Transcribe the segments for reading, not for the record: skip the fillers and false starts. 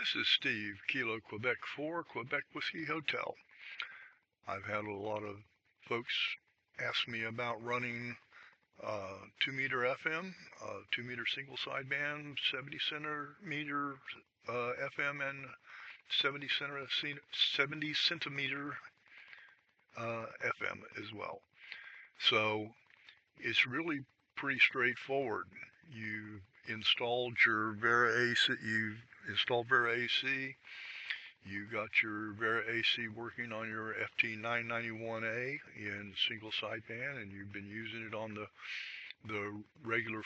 This is Steve, Kilo Quebec 4, Quebec Whiskey Hotel. I've had a lot of folks ask me about running 2-meter FM, 2-meter single sideband, 70 centimeter FM, and 70 centimeter FM as well. So it's really pretty straightforward. You've installed your VarAC. You've installed VarAC. You got your VarAC working on your FT991A in single sideband, and you've been using it on the regular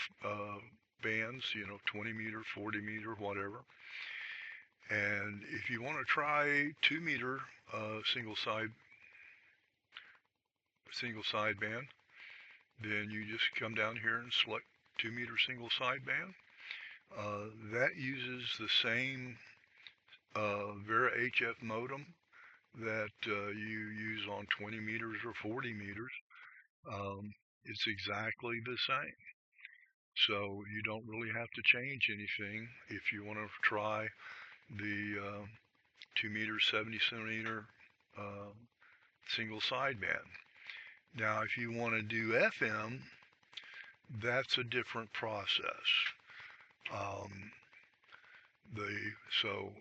bands, 20 meter, 40 meter, whatever. And if you want to try 2-meter single sideband, then you just come down here and select 2-meter single sideband. That uses the same VarHF modem that you use on 20 meters or 40 meters. It's exactly the same. So you don't really have to change anything if you want to try the 2-meter, 70 centimeter single sideband. Now, if you want to do FM, that's a different process. So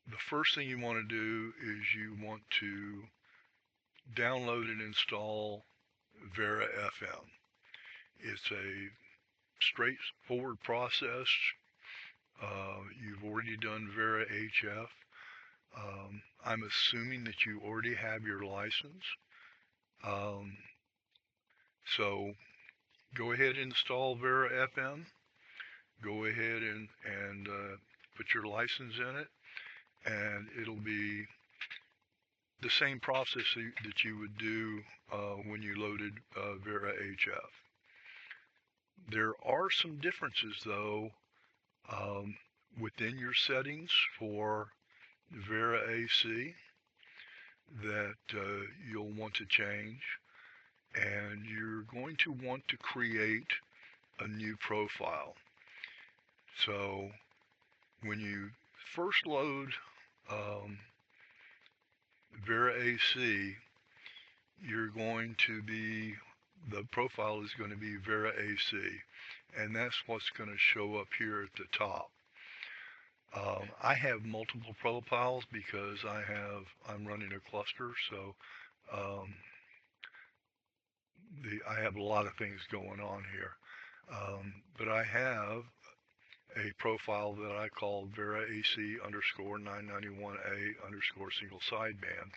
the first thing you want to do is you want to download and install VarAFM. It's a straightforward process. You've already done VarAHF. I'm assuming that you already have your license. So go ahead and install VarAFM. Go ahead and put your license in it, and it'll be the same process that you would do when you loaded VarAHF. There are some differences, though, within your settings for VarAC that you'll want to change, and you're going to want to create a new profile. So when you first load VarAC, the profile is going to be VarAC, and that's what's going to show up here at the top. I have multiple profiles because I'm running a cluster, so I have a lot of things going on here. But I have a profile that I call VarAC _991A single sideband.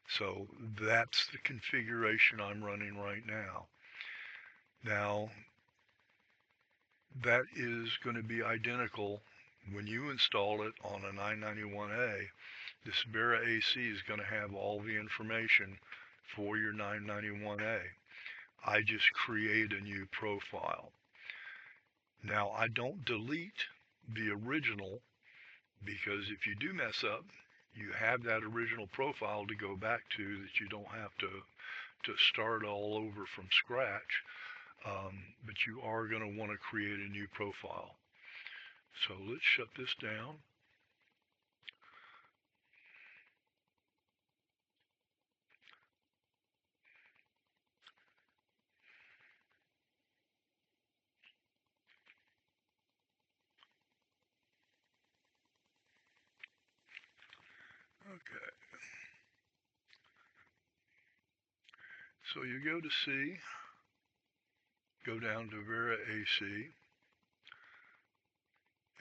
So that's the configuration I'm running right now. Now, that is going to be identical when you install it on a 991A. This VarAC is going to have all the information for your 991A. I just create a new profile. Now, I don't delete the original, because if you do mess up, you have that original profile to go back to, that you don't have to start all over from scratch. But you are going to want to create a new profile. So let's shut this down. Okay. So you go to C, go down to VarAC,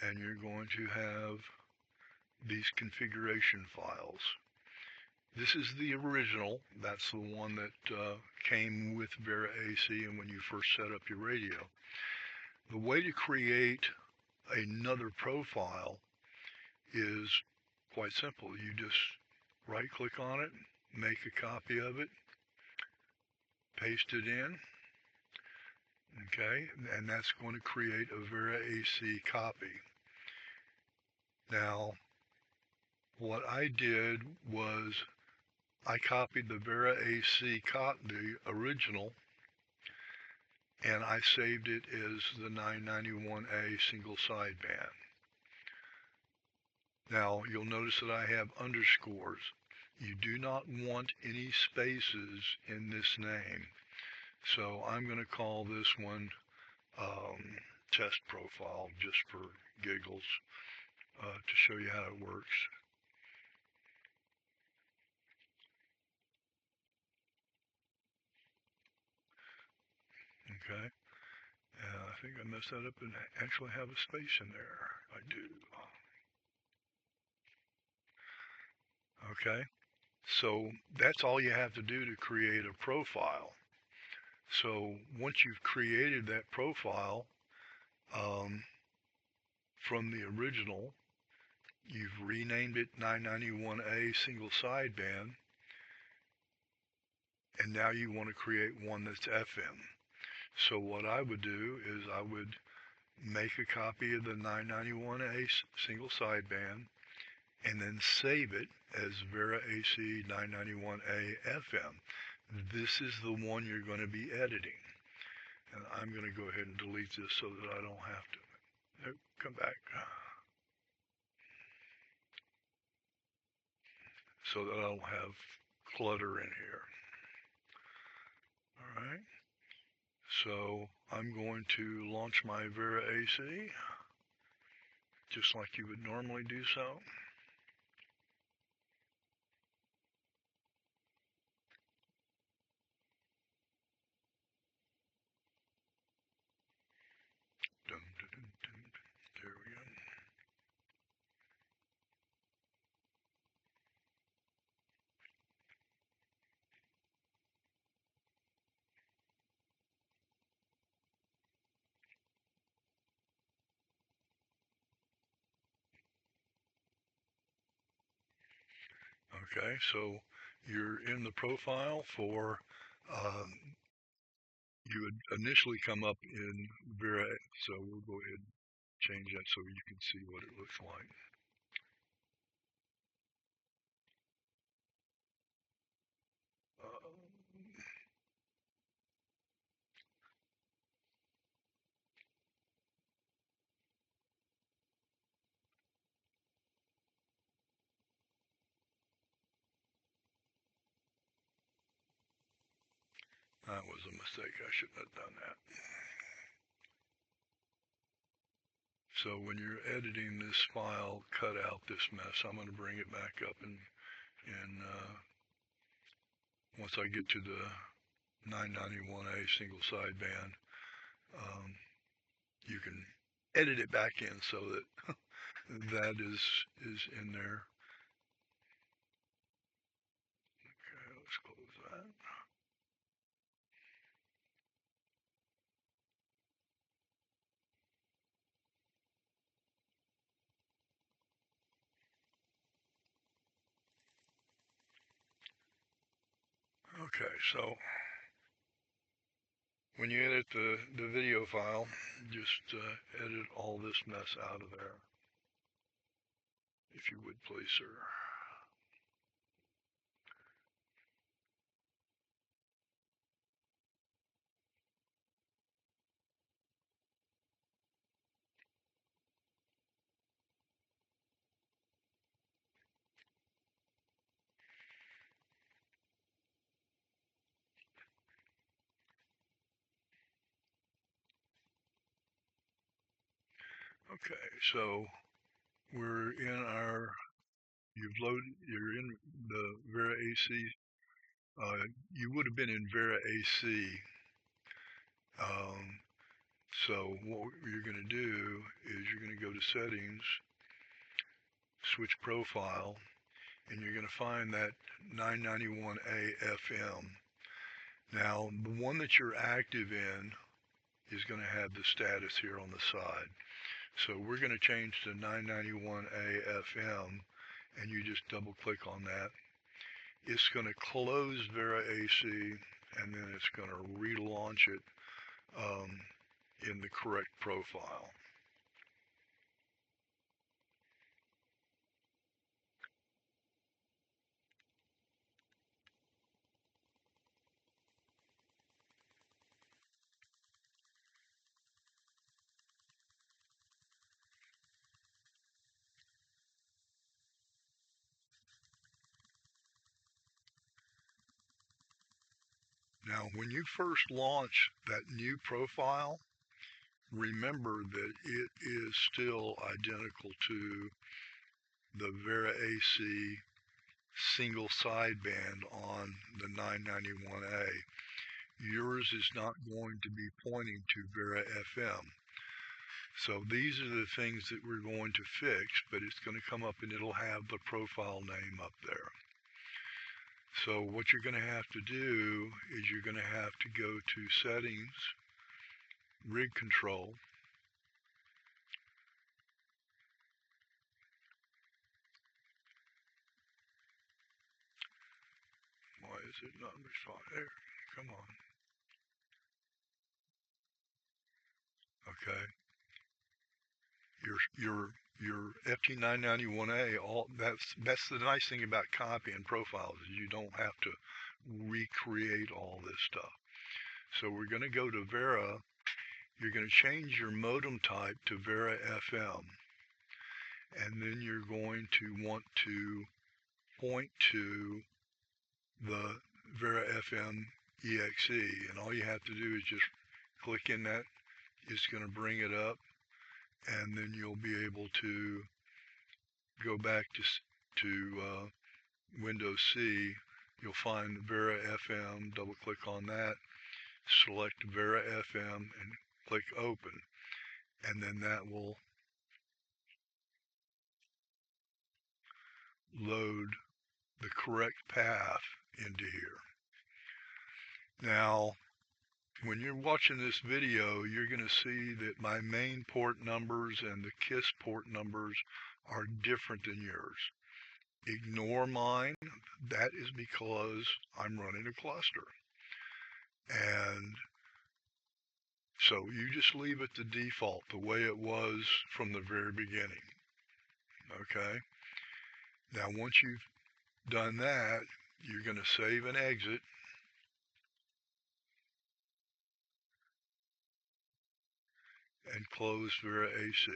and you're going to have these configuration files. This is the original. That's the one that came with VarAC and when you first set up your radio. The way to create another profile is quite simple. You just right-click on it, make a copy of it, paste it in, okay, and that's going to create a VarAC copy. Now, what I did was I copied the VarAC the original, and I saved it as the 991A single sideband. Now you'll notice that I have underscores. You do not want any spaces in this name. So I'm going to call this one test profile just for giggles to show you how it works. Okay. I think I messed that up and actually have a space in there. I do. Okay. So that's all you have to do to create a profile. So once you've created that profile um, from the original, you've renamed it 991A single sideband, and now you want to create one that's FM. So what I would do is I would make a copy of the 991A single sideband and then save it as VarAC 991A FM. This is the one you're going to be editing. And I'm going to go ahead and delete this so that I don't have to. Nope, come back. So that I don't have clutter in here. All right. So I'm going to launch my VarAC just like you would normally do so. Dum, dum, dum, dum. There we go. Okay, so you're in the profile for, um, you would initially come up in VarAC, so we'll go ahead and change that so you can see what it looks like. Uh, that was a mistake. I shouldn't have done that. So when you're editing this file, cut out this mess. I'm going to bring it back up and once I get to the 991A single sideband, um, you can edit it back in so that that is in there. Okay, let's close that. Okay, so when you edit the video file, just edit all this mess out of there, if you would please, sir. Okay, so we're in our, you're in the VarAC. You would have been in VarAC. Um, so what you're going to do is you're going to go to settings, switch profile, and you're going to find that 991A FM. Now, the one that you're active in is going to have the status here on the side. So we're going to change to 991A FM, and you just double click on that. It's going to close VarAC, and then it's going to relaunch it in the correct profile. Now, when you first launch that new profile, remember that it is still identical to the VarAC single sideband on the 991A. Yours is not going to be pointing to VarAFM. So these are the things that we're going to fix, but it's going to come up and it'll have the profile name up there. So what you're going to have to do is you're going to have to go to Settings, Rig Control, why is it not responding? There, come on. Okay. Your FT991A, all that's the nice thing about copying profiles is you don't have to recreate all this stuff. So we're going to go to Vara. You're going to change your modem type to VarAFM, and then you're going to want to point to the VarAFM exe, and all you have to do is just click in that. It's going to bring it up, and then you'll be able to go back to Windows C. You'll find VarAFM, double click on that, select VarAFM and click open, and then that will load the correct path into here. Now, when you're watching this video, you're going to see that my main port numbers and the KISS port numbers are different than yours. Ignore mine. That is because I'm running a cluster. And so you just leave it the default, the way it was from the very beginning. Okay? Now, once you've done that, you're going to save and exit. And close VarAC.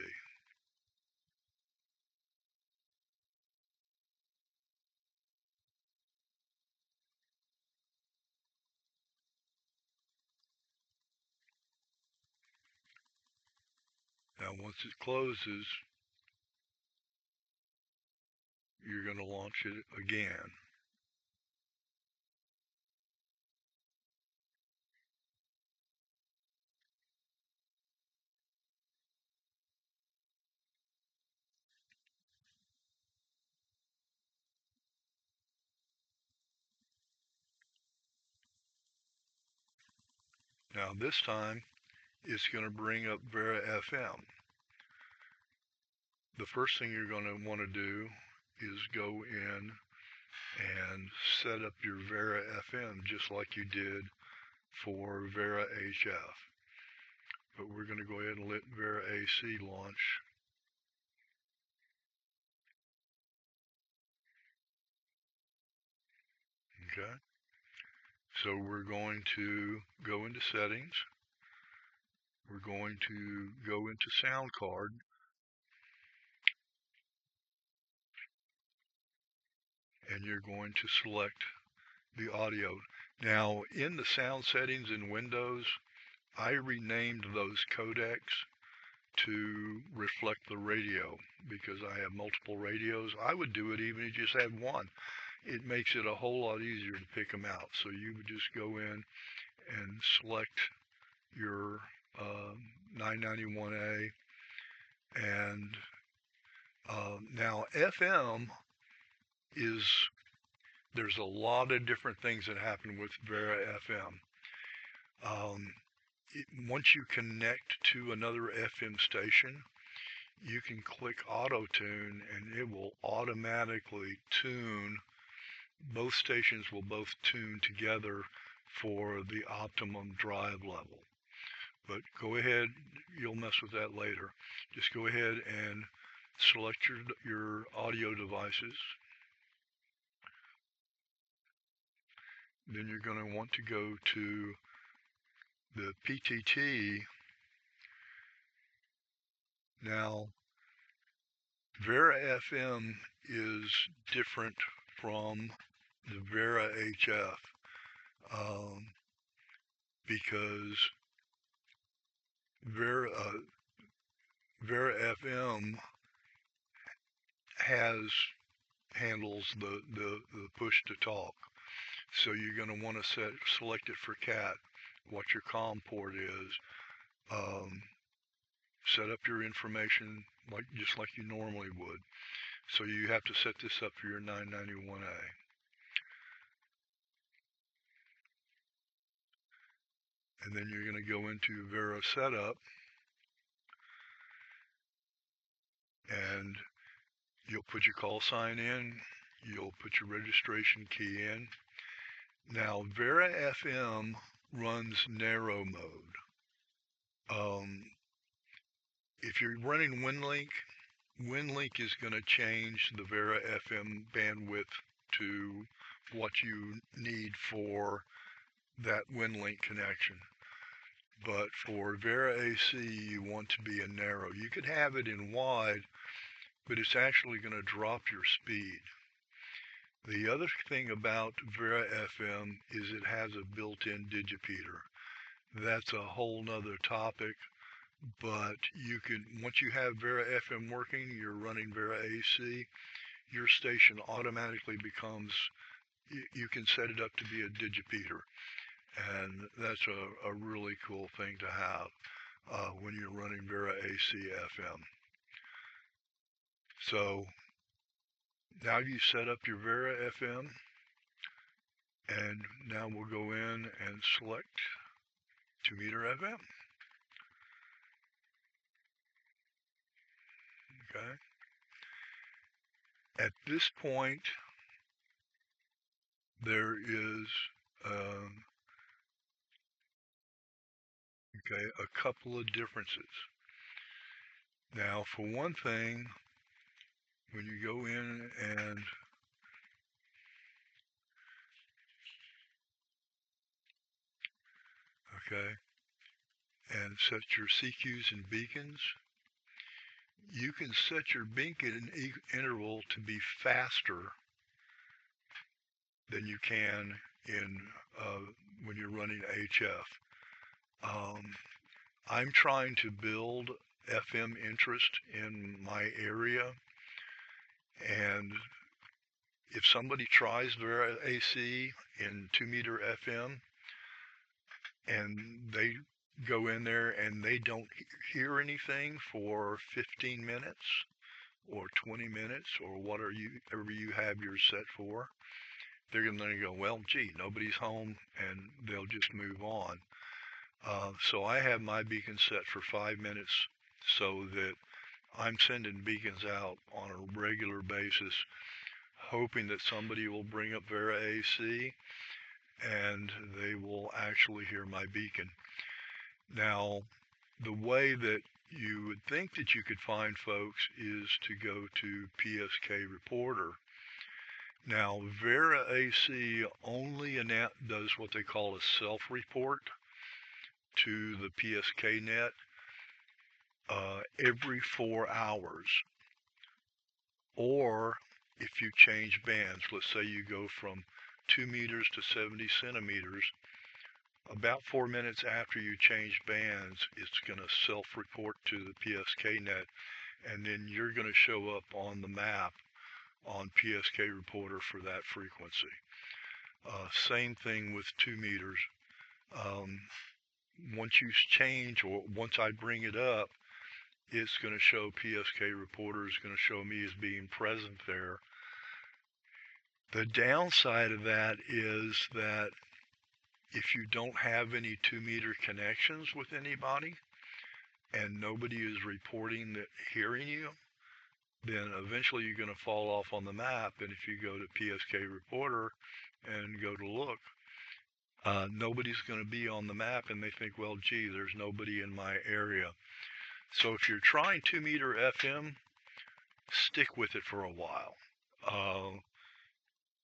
Now, once it closes, you're going to launch it again. Now, this time, it's going to bring up VarAFM. The first thing you're going to want to do is go in and set up your VarAFM just like you did for VarAHF. But we're going to go ahead and let VarAC launch. Okay. So we're going to go into settings. We're going to go into sound card. And you're going to select the audio. Now, in the sound settings in Windows, I renamed those codecs to reflect the radio because I have multiple radios. I would do it even if you just had one. It makes it a whole lot easier to pick them out. So you would just go in and select your 991A, and now FM is, there's a lot of different things that happen with VarAFM. Once you connect to another FM station, you can click auto tune and it will automatically tune. Both stations will both tune together for the optimum drive level. But go ahead, you'll mess with that later. Just go ahead and select your audio devices. Then you're going to want to go to the PTT. Now, VarAFM is different from the VarAHF. because VarAC handles the push to talk. So you're going to want to select it for cat, what your COM port is. Set up your information just like you normally would. So you have to set this up for your 991A. And then you're going to go into VarAC Setup, and you'll put your call sign in, you'll put your registration key in. Now VarAC runs narrow mode. If you're running WinLink is going to change the VarAC bandwidth to what you need for that WinLink connection. But for VarAC, you want to be in narrow. You could have it in wide, but it's actually going to drop your speed. The other thing about VarAC is it has a built-in digipeater. That's a whole nother topic, but you can, once you have VarAC working, you're running VarAC, your station automatically becomes, you can set it up to be a digipeater. And that's a really cool thing to have when you're running VarAC FM. So now you set up your VarAC, and now we'll go in and select 2-meter FM. Okay. At this point, there is a couple of differences. Now, for one thing, when you go in and and set your CQs and beacons, you can set your beacon interval to be faster than you can in when you're running HF. I'm trying to build FM interest in my area, and if somebody tries VarAC in 2-meter FM and they go in there and they don't hear anything for 15 minutes or 20 minutes or whatever you have yours set for, they're going to go, well, gee, nobody's home, and they'll just move on. So I have my beacon set for 5 minutes so that I'm sending beacons out on a regular basis, hoping that somebody will bring up VarAC and they will actually hear my beacon. Now, the way that you would think that you could find folks is to go to PSK Reporter. Now, VarAC only does what they call a self-report to the PSK net every 4 hours. Or if you change bands, let's say you go from 2 meters to 70 centimeters, about 4 minutes after you change bands, it's going to self-report to the PSK net, and then you're going to show up on the map on PSK Reporter for that frequency. Same thing with 2 meters. Once you change, or once I bring it up, it's going to show PSK Reporter is going to show me as being present there. The downside of that is that if you don't have any 2-meter connections with anybody and nobody is reporting that hearing you, then eventually you're going to fall off on the map. And if you go to PSK Reporter and go to look, nobody's going to be on the map, and they think, well, gee, there's nobody in my area. So if you're trying 2-meter FM, stick with it for a while.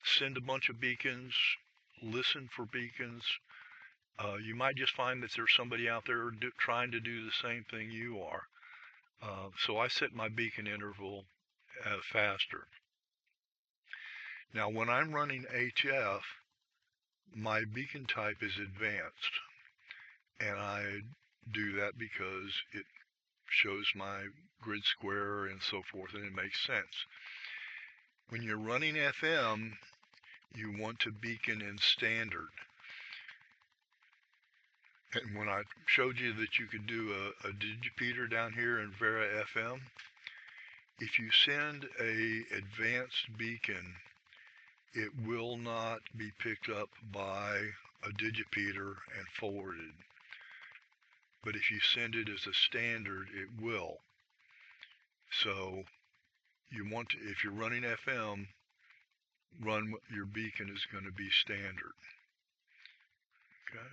Send a bunch of beacons, listen for beacons. You might just find that there's somebody out there trying to do the same thing you are. So I set my beacon interval faster. Now, when I'm running HF, my beacon type is advanced. and I do that because it shows my grid square and so forth, and it makes sense. When you're running FM, you want to beacon in standard. And when I showed you that you could do a digipeater down here in VarAC, if you send a advanced beacon, it will not be picked up by a digipeater and forwarded. But if you send it as a standard, it will. So you want to, if you're running FM, your beacon is going to be standard. Okay.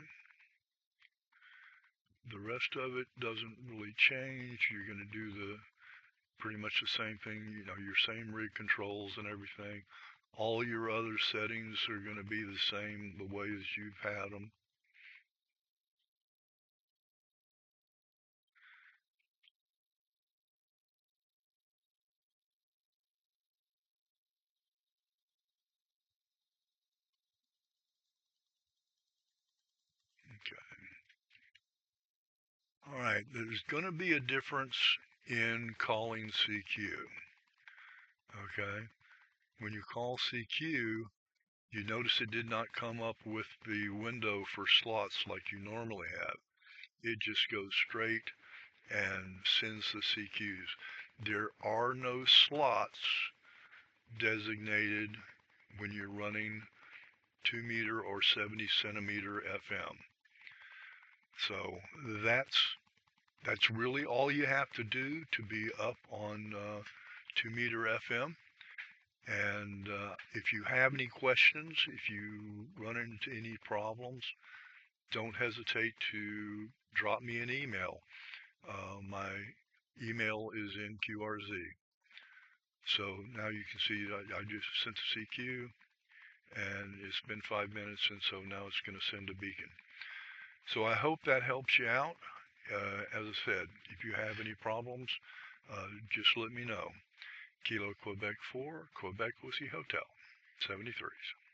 The rest of it doesn't really change. You're going to do pretty much the same thing, your same rig controls and everything. All your other settings are going to be the same the way as you've had them. Okay. All right. There's going to be a difference in calling CQ. Okay. When you call CQ, you notice it did not come up with the window for slots like you normally have. It just goes straight and sends the CQs. There are no slots designated when you're running 2 meter or 70 centimeter FM. So that's really all you have to do to be up on 2 meter FM. And if you have any questions, if you run into any problems, don't hesitate to drop me an email. My email is in QRZ. So now you can see I just sent the CQ, and it's been 5 minutes, and so now it's going to send a beacon. So I hope that helps you out. As I said, if you have any problems, just let me know. Kilo Quebec 4, Quebec Whiskey Hotel, 73s.